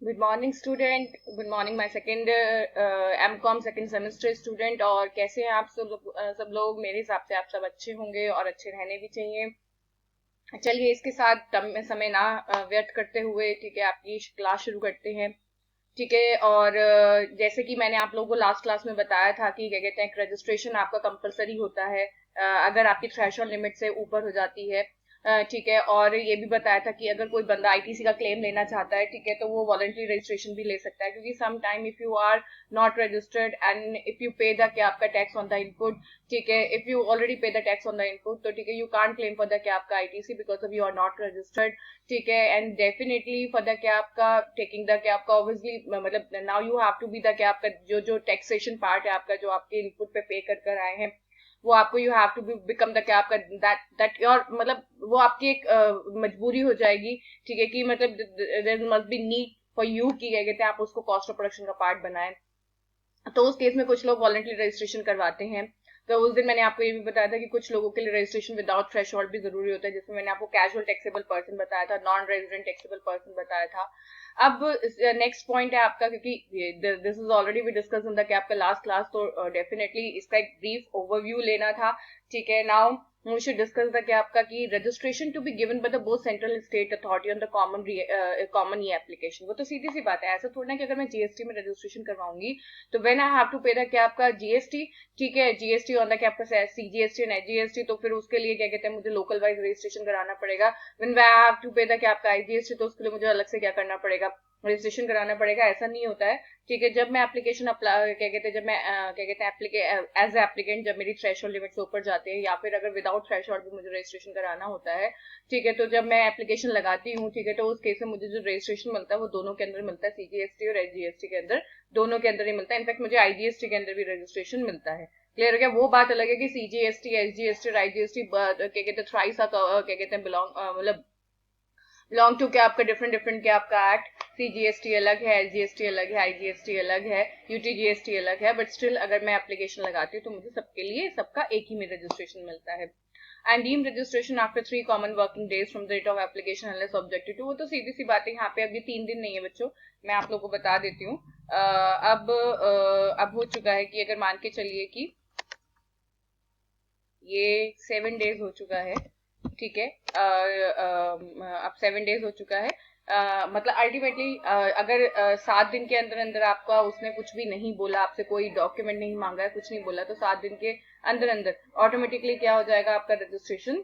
Good morning student, good morning my second M Com second semester student. और कैसे हैं आप सब लोग? मेरे हिसाब से आप सब अच्छे होंगे और अच्छे रहने भी चाहिए। चलिए इसके साथ समय ना व्यर्थ करते हुए, ठीक है, आपकी क्लास शुरू करते हैं। ठीक है। और जैसे कि मैंने आप लोगों को लास्ट क्लास में बताया था कि क्या कहते हैं, रजिस्ट्रेशन आपका कंपलसरी होता है अगर आपकी थ्रेशोल्ड लिमिट से ऊपर हो जाती है। ठीक है। और ये भी बताया था कि अगर कोई बंदा आईटीसी का क्लेम लेना चाहता है, ठीक है, तो वो वॉलंटरी रजिस्ट्रेशन भी ले सकता है, क्योंकि some time if you are not registered and if you pay the क्या आपका टैक्स ऑन द इनपुट, ठीक है, if you already pay the tax on the input, तो ठीक है, you can't claim for the क्या आपका ITC because of you are not registered. ठीक है। एंड डेफिनेटली फॉर द क्या आपका टेकिंग द क्या आपका ऑब्वियसली मतलब now you have to be the क्या आपका जो जो टैक्सेशन पार्ट है आपका, जो आपके इनपुट पे कर आए हैं, वो आपको you have to become the क्या आपका दैट दैट योर मतलब वो आपकी एक मजबूरी हो जाएगी। ठीक है, कि मतलब there must be need for you कि क्या कहते हैं आप उसको कॉस्ट ऑफ प्रोडक्शन का पार्ट बनाएं। तो उस केस में कुछ लोग वॉलंटरी रजिस्ट्रेशन करवाते हैं। तो उस दिन मैंने आपको ये भी बताया था कि कुछ लोगों के लिए रजिस्ट्रेशन विदाउट थ्रेशोल्ड भी जरूरी होता है, जिसमें मैंने आपको कैजुअल टैक्सेबल पर्सन बताया था, नॉन रेजिडेंट टैक्सेबल पर्सन बताया था। अब नेक्स्ट पॉइंट है आपका, क्योंकि this is already we discuss in the cap का लास्ट क्लास, तो डेफिनेटली इसका एक ब्रीफ ओवरव्यू लेना था। ठीक है। Now we should discuss the क्या आपका कि registration to be given by the both central and state authority on the common e application। वो तो सीधी सी बात है, ऐसा थोड़ा ना कि अगर मैं जीएसटी में रजिस्ट्रेशन करवाऊंगी तो व्हेन आई हैव टू पे द क्या आपका जीएसटी, ठीक है, जीएसटी ऑन द क्या आपका सीजीएसटी एंड एचजीएसटी, तो फिर उसके लिए क्या कहते हैं मुझे लोकल वाइज रजिस्ट्रेशन कराना पड़ेगा। व्हेन आई हैव टू पे द क्या आपका आईजीएसटी, तो उसके लिए मुझे अलग से क्या करना पड़ेगा, रजिस्ट्रेशन कराना पड़ेगा। ऐसा नहीं होता है। ठीक है। जब मैं एप्लीकेशन अप्लाई क्या कहते हैं जब मैं क्या कहते हैं एज एप्लीकेंट जब मेरी थ्रेशोल्ड लिमिट से ऊपर जाती है, या फिर अगर विदाउट थ्रेशोल्ड भी मुझे रजिस्ट्रेशन कराना होता है, ठीक है, तो जब मैं एप्लीकेशन लगाती हूँ, ठीक है, तो उस केस में मुझे जो रजिस्ट्रेशन मिलता है वो दोनों के अंदर मिलता है, सीजीएसटी और एचजीएसटी के अंदर, दोनों के अंदर ही मिलता है। इनफैक्ट मुझे आईजीएसटी के अंदर भी रजिस्ट्रेशन मिलता है। क्लियर हो गया? वो बात अलग है कि सीजीएसटी एचजीएसटी और आईजीएसटी क्या कहते हैं थ्राइस क्या कहते हैं बिलोंग मतलब बिलोंग टू क्या आपका डिफरेंट डिफरेंट क्या आपका एक्ट। सीजीएसटी अलग है, एलजीएसटी अलग है, आईजीएसटी अलग है, यूटीजीएसटी अलग है, बट स्टिल अगर मैं एप्लीकेशन लगाती हूँ तो मुझे सबके लिए सबका एक ही में रजिस्ट्रेशन मिलता है। And deem registration after 3 common working days from the date of application unless objected to. वो तो सीधी सी बात है, यहाँ पे अभी 3 दिन नहीं है बच्चों, मैं आप लोगों को बता देती हूँ। अब हो चुका है कि अगर मान के चलिए कि ये 7 डेज हो चुका है। ठीक है। अब 7 डेज हो चुका है। मतलब अल्टीमेटली अगर 7 दिन के अंदर अंदर आपका उसने कुछ भी नहीं बोला, आपसे कोई डॉक्यूमेंट नहीं मांगा है, कुछ नहीं बोला, तो 7 दिन के अंदर अंदर ऑटोमेटिकली क्या हो जाएगा, आपका रजिस्ट्रेशन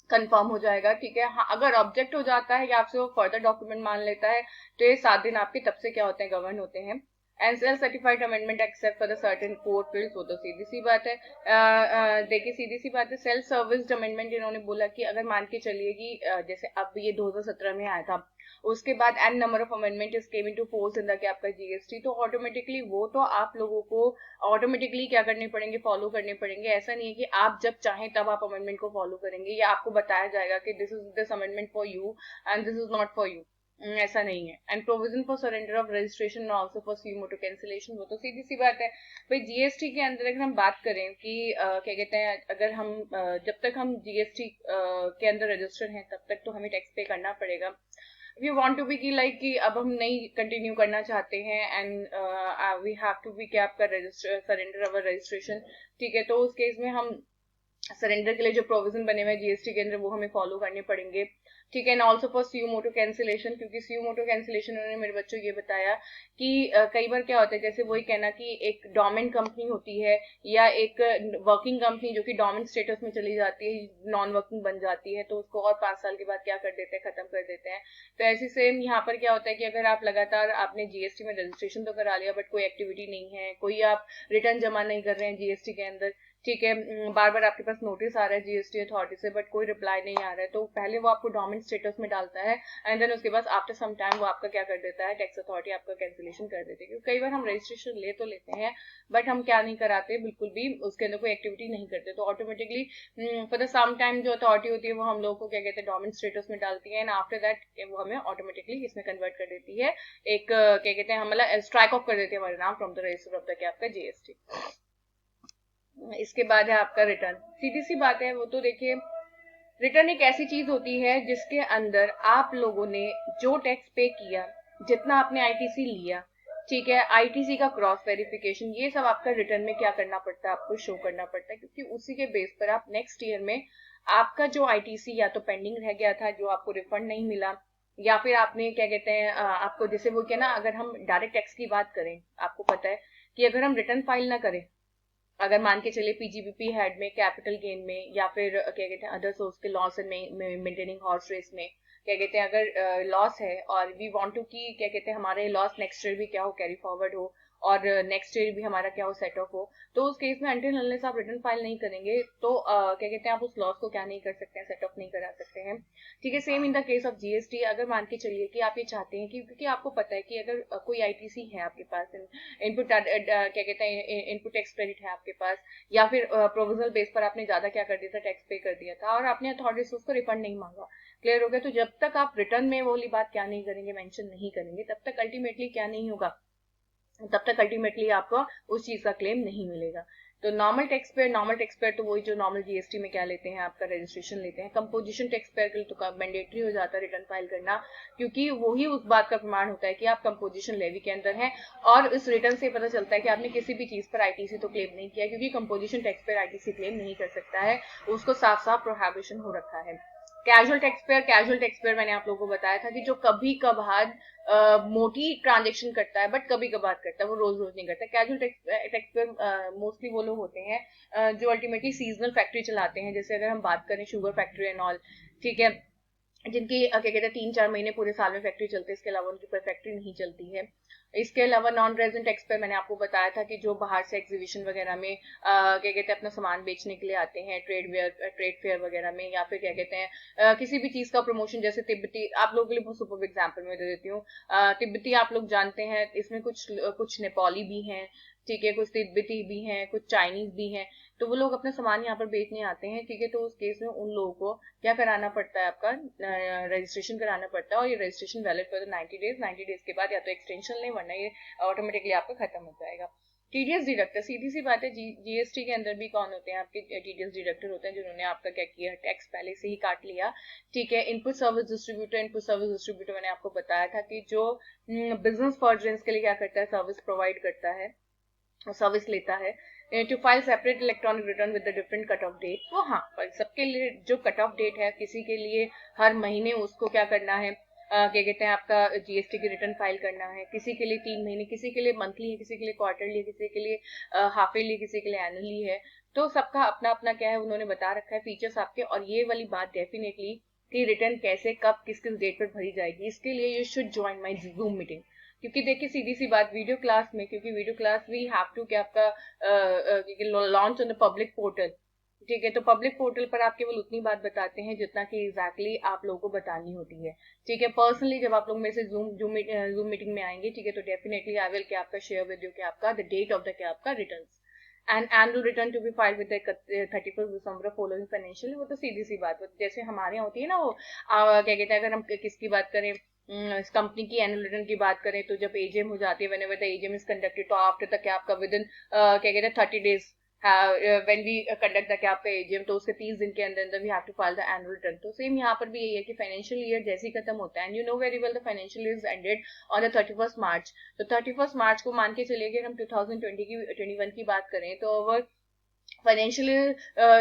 कंफर्म हो जाएगा। ठीक है। हाँ, अगर ऑब्जेक्ट हो जाता है या आपसे वो फर्दर डॉक्यूमेंट मान लेता है, तो ये 7 दिन आपके तब से क्या होते हैं, गवर्न होते हैं। And self certified amendment except for the certain court fields, वो तो सीधी सी बात है। देखिए सीधी सी बात है, सेल्फ सर्विस अमेंडमेंट इन्होंने बोला कि अगर मान के चलिए कि जैसे अब ये 2017 में आया था, उसके बाद an number of amendment is came into force in the कि आपका जीएसटी, तो ऑटोमेटिकली वो तो आप लोगों को ऑटोमेटिकली क्या करने पड़ेंगे, फॉलो करने पड़ेंगे। ऐसा नहीं है कि आप जब चाहें तब आप अमेंडमेंट को फॉलो करेंगे, या आपको बताया जाएगा कि this is this amendment for you and this is not for you. ऐसा नहीं है। And provision for surrender of registration also for suo motu cancellation, वो तो सीधी सी बात है भाई। जीएसटी के अंदर अगर हम बात करें कि क्या कहते हैं, अगर हम जब तक हम जीएसटी के अंदर रजिस्टर हैं तब तक तो हमें टैक्स पे करना पड़ेगा। if you want to be कि लाइक कि अब हम नहीं कंटिन्यू करना चाहते हैं and we have to be क्या आपका रजिस्टर सरेंडर अवर रजिस्ट्रेशन, ठीक है, तो उस केस में हम सरेंडर के लिए जो प्रोविजन बने हुए हैं जीएसटी के अंदर वो हमें फॉलो करने पड़ेंगे। ठीक है। And also for suo motu cancellation, क्योंकि सीयू मोटो कैंसिलेशन उन्होंने मेरे बच्चों ये बताया कि कई बार क्या होता है, जैसे वही कहना कि एक डोमेंट कंपनी होती है या एक वर्किंग कंपनी जो कि डोमेंट स्टेटस में चली जाती है, नॉन वर्किंग बन जाती है, तो उसको और 5 साल के बाद क्या कर देते हैं, खत्म कर देते हैं। तो ऐसे सेम यहाँ पर क्या होता है कि अगर आप लगातार आपने जीएसटी में रजिस्ट्रेशन तो करा लिया बट कोई एक्टिविटी नहीं है, कोई आप रिटर्न जमा नहीं कर रहे हैं जीएसटी के अंदर, ठीक है, बार बार आपके पास नोटिस आ रहा है जीएसटी अथॉरिटी से बट कोई रिप्लाई नहीं आ रहा है, तो पहले वो आपको डोमेंट स्टेटस में डालता है एंड देन उसके बाद आफ्टर सम टाइम वो आपका क्या कर देता है, टैक्स अथॉरिटी आपका कैंसिलेशन कर देती है। क्योंकि कई बार हम रजिस्ट्रेशन ले तो लेते हैं बट हम क्या नहीं कराते, बिल्कुल भी उसके अंदर कोई एक्टिविटी नहीं करते, तो automatically for the some time जो अथॉरिटी होती है वो हम लोग को क्या कहते हैं, डोमेंट स्टेटस में डालती है एंड आफ्टर दैट वो हमें ऑटोमेटिकली इसमें कन्वर्ट कर देती है, एक क्या कहते हैं, हम मतलब स्ट्राइक ऑफ कर देती है हमारे नाम from the register of the क्या आपका जीएसटी। इसके बाद है आपका रिटर्न। सीधी सी बात है, वो तो देखिए रिटर्न एक ऐसी चीज होती है जिसके अंदर आप लोगों ने जो टैक्स पे किया जितना आपने आईटीसी लिया, ठीक है, आईटीसी का क्रॉस वेरिफिकेशन, ये सब आपका रिटर्न में क्या करना पड़ता है, आपको शो करना पड़ता है, क्योंकि उसी के बेस पर आप नेक्स्ट ईयर में आपका जो आईटीसी या तो पेंडिंग रह गया था, जो आपको रिफंड नहीं मिला, या फिर आपने क्या कहते हैं आपको जैसे वो क्या ना, अगर हम डायरेक्ट टैक्स की बात करें, आपको पता है कि अगर हम रिटर्न फाइल ना करें, अगर मान के चलिए पीजीबीपी हेड में, कैपिटल गेन में, या फिर क्या कहते हैं अदर सोर्स के loss and maintaining horse race में, क्या कहते हैं अगर लॉस है और वी वांट टू कि क्या कहते हैं हमारे लॉस नेक्स्ट ईयर भी क्या हो, कैरी फॉरवर्ड हो, और नेक्स्ट ईयर भी हमारा क्या हो, सेट ऑफ हो, तो उस केस में अंटिल अनलेस आप रिटर्न फाइल नहीं करेंगे तो क्या कहते हैं आप उस लॉस को क्या नहीं कर सकते हैं, सेट ऑफ नहीं करा सकते हैं। ठीक है, same in the case of GST. अगर मान के चलिए कि आप ये चाहते हैं कि, क्योंकि आपको पता है कि अगर कोई आईटीसी है आपके पास, इनपुट क्या कहते हैं इनपुट टैक्स क्रेडिट है आपके पास, या फिर प्रोविजनल बेस पर आपने ज्यादा क्या कर दिया था, टैक्स पे कर दिया था, और आपने अथॉरिटी से उसको रिफंड नहीं मांगा, क्लियर हो गया, तो जब तक आप रिटर्न में वो वाली बात क्या नहीं करेंगे, मेंशन नहीं करेंगे, तब तक अल्टीमेटली क्या नहीं होगा, तब तक अल्टीमेटली आपको उस चीज का क्लेम नहीं मिलेगा। तो नॉर्मल टैक्स पेयर तो वही जो नॉर्मल जीएसटी में क्या लेते हैं, आपका रजिस्ट्रेशन लेते हैं। कंपोजिशन टैक्स पेयर के लिए तो मैंडेटरी हो जाता है रिटर्न फाइल करना, क्योंकि वही उस बात का प्रमाण होता है कि आप कंपोजिशन लेवी के अंदर हैं, और इस रिटर्न से पता चलता है कि आपने किसी भी चीज पर आईटीसी तो क्लेम नहीं किया, क्योंकि composition tax payer ITC claim नहीं कर सकता है, उसको साफ साफ प्रोहिबिशन हो रखा है। कैजुअल टैक्स पेयर मैंने आप लोगों को बताया था कि जो कभी कभार मोटी ट्रांजेक्शन करता है, बट कभी कभार करता है, वो रोज रोज नहीं करता। कैजुअल टैक्स पेयर मोस्टली वो लोग होते हैं जो अल्टीमेटली सीजनल फैक्ट्री चलाते हैं, जैसे अगर हम बात करें शुगर फैक्ट्री एंड ऑल, ठीक है, जिनकी क्या कहते हैं 3-4 महीने पूरे साल में फैक्ट्री चलती है, इसके अलावा उनकी कोई फैक्ट्री नहीं चलती है। इसके अलावा नॉन रेजिडेंट टैक्स पे मैंने आपको बताया था कि जो बाहर से एग्जीबिशन वगैरह में क्या कहते हैं अपना सामान बेचने के लिए आते हैं, ट्रेड फेयर वगैरह में, या फिर क्या कहते हैं किसी भी चीज का प्रमोशन, जैसे तिब्बती, आप लोगों के लिए बहुत सुपर एग्जाम्पल मैं दे देती हूँ, तिब्बती आप लोग जानते हैं, इसमें कुछ कुछ नेपाली भी हैं, ठीक है, कुछ तिब्बती भी हैं, कुछ चाइनीज भी हैं, तो वो लोग अपना सामान यहाँ पर बेचने आते हैं, ठीक है, तो उस केस में उन लोगों को क्या कराना पड़ता है, आपका रजिस्ट्रेशन कराना पड़ता है, और ये registration valid for 90 days, 90 days के बाद या तो एक्सटेंशन लें, वरना ये ऑटोमेटिकली आपका खत्म हो जाएगा। टीडीएस डिडक्टर, सीधी सी बात है, जीएसटी के अंदर भी कौन होते हैं आपके टीडीएस डिडक्टर होते हैं, जिन्होंने आपका क्या किया, टैक्स पहले से ही काट लिया, ठीक है। इनपुट सर्विस डिस्ट्रीब्यूटर मैंने आपको बताया था कि जो बिजनेस फॉर्जरेंस के लिए क्या करता है, सर्विस प्रोवाइड करता है, सर्विस लेता है, to file separate electronic return with the different cut off date. तो हाँ, पर सबके लिए जो कट ऑफ डेट है, किसी के लिए हर महीने उसको क्या करना है, क्या कहते हैं आपका जीएसटी की रिटर्न फाइल करना है, किसी के लिए 3 महीने, किसी के लिए मंथली है, किसी के लिए क्वार्टरली है, किसी के लिए हाफ ईयरली, किसी के लिए एनुअली है। तो सबका अपना अपना क्या है, उन्होंने बता रखा है फीचर्स आपके, और ये वाली बात डेफिनेटली कि रिटर्न कैसे कब किस किस डेट पर भरी जाएगी, इसके लिए you should join my Zoom meeting. क्योंकि देखिए सीधी सी बात, वीडियो क्लास में, क्योंकि video class we have to क्या आपका launch on the public portal, ठीक है, तो पब्लिक पोर्टल पर आप केवल उतनी बात बताते हैं जितना कि एग्जैक्टली आप लोगों को बतानी होती है, ठीक है। पर्सनली जब आप लोग में से जूम मीटिंग में आएंगे, ठीक है, तो डेफिनेटली आई विल क्या आपका शेयर विद यू क्या आपका द डेट ऑफ द क्या आपका return, and annual return to be file with 31 December following financial. वो तो सीधी सी बात, जैसे हमारे यहाँ होती है ना वो क्या कहते हैं, अगर हम किसकी बात करें, इस कंपनी की एनुअल रिटर्न की बात करें, तो जब एजीएम हो जाती है, whenever the AGM is conducted, तो आफ्टर तक क्या आपका विद इन क्या कहते हैं 30 days when we conduct the क्या आपका एजीएम, तो उसके 30 दिन के अंदर अंदर we have to file the annual return. तो सेम यहाँ पर भी यही है कि फाइनेंशियल ईयर जैसे ही खत्म होता है, and you know very well the financial year is ended on the 31 मार्च, तो 31 मार्च को मान के चलिए कि हम 2021 की बात करें, तो अवर फाइनेंशियल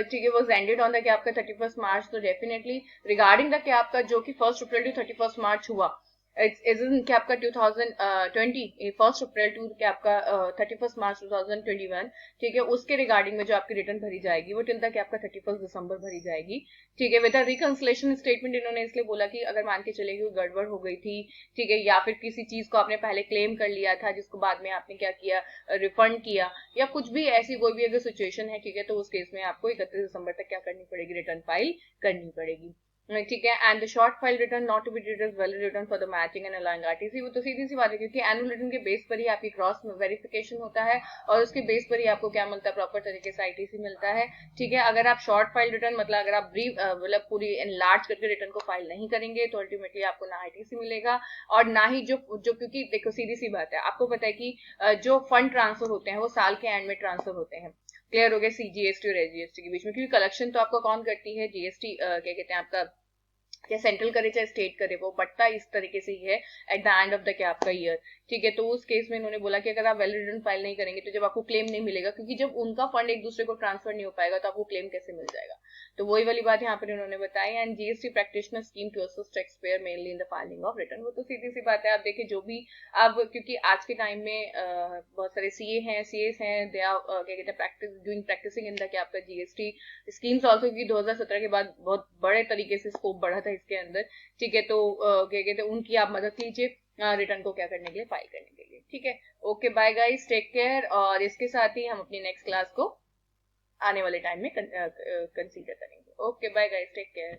ठीक है वॉज एंडेड ऑन द क्या आपका 31 मार्च, तो डेफिनेटली रिगार्डिंग द क्या आपका जो कि 1 अप्रैल टू 31 मार्च हुआ, इज इन क्या आपका 2020 1 अप्रैल टू क्या आपका 31 मार्च 2021, ठीक है, उसके रिगार्डिंग में जो आपकी रिटर्न भरी जाएगी वो टिल तक आपका 31 दिसंबर भरी जाएगी, ठीक है, विद रिकंसलेशन स्टेटमेंट। इन्होंने इसलिए बोला कि अगर मान के चले कि गड़बड़ हो गई थी, ठीक है, या फिर किसी चीज को आपने पहले क्लेम कर लिया था जिसको बाद में आपने क्या किया, रिफंड किया, या कुछ भी ऐसी कोई भी अगर सिचुएशन है, ठीक है, तो उस केस में आपको 31 दिसंबर तक क्या करनी पड़ेगी, रिटर्न फाइल करनी पड़ेगी, ठीक है। And the short file return not to be treated as valid return for the matching and aligning RTC. वो तो सीधी सी बात है, क्योंकि एनुअल रिटर्न के बेस पर ही आपकी क्रॉस वेरिफिकेशन होता है, और उसके बेस पर ही आपको क्या मिलता है, प्रॉपर तरीके से आईटीसी मिलता है, ठीक है। अगर आप शॉर्ट फाइल रिटर्न मतलब अगर आप ब्रीफ मतलब पूरी एनलार्ज करके रिटर्न को फाइल नहीं करेंगे, तो अल्टीमेटली आपको ना आईटीसी मिलेगा, और ना ही जो क्योंकि देखो सीधी सी बात है, आपको पता है कि जो फंड ट्रांसफर होते हैं वो साल के एंड में ट्रांसफर होते हैं, क्लियर हो गया, सीजीएसटी और एसजीएसटी के बीच में, क्योंकि कलेक्शन तो आपका कौन करती है, जीएसटी क्या कहते हैं आपका चाहे सेंट्रल करे चाहे स्टेट करे, वो बढ़ता इस तरीके से ही है at the end of the क्या आपका ईयर। ठीक है, तो उस केस में इन्होंने बोला कि अगर आप वैलिड रिटर्न फाइल नहीं करेंगे तो जब आपको क्लेम नहीं मिलेगा, क्योंकि जब उनका फंड एक दूसरे को ट्रांसफर नहीं हो पाएगा तो आपको क्लेम कैसे मिल जाएगा। तो वही वाली बात यहाँ पर इन्होंने बताई। And GST practitioner scheme to assist tax payer mainly in the filing of return. वो तो सीधी सी बात है, आप देखिए जो भी अब, क्योंकि आज के टाइम में बहुत सारे सीए हैं, सीएस हैं, दे आर क्या कहते हैं प्रैक्टिसिंग इन द क्या आपका जीएसटी स्कीम्स ऑल्सो, क्योंकि 2017 के बाद बहुत बड़े तरीके से स्कोप बढ़ा था इसके अंदर। ठीक है, तो क्या कहते हैं उनकी आप मदद लीजिए रिटर्न को क्या करने के लिए, फाइल करने के लिए। ठीक है, okay bye guys, take care. और इसके साथ ही हम अपनी नेक्स्ट क्लास को आने वाले टाइम में कंसीडर करेंगे। Okay bye guys, take care.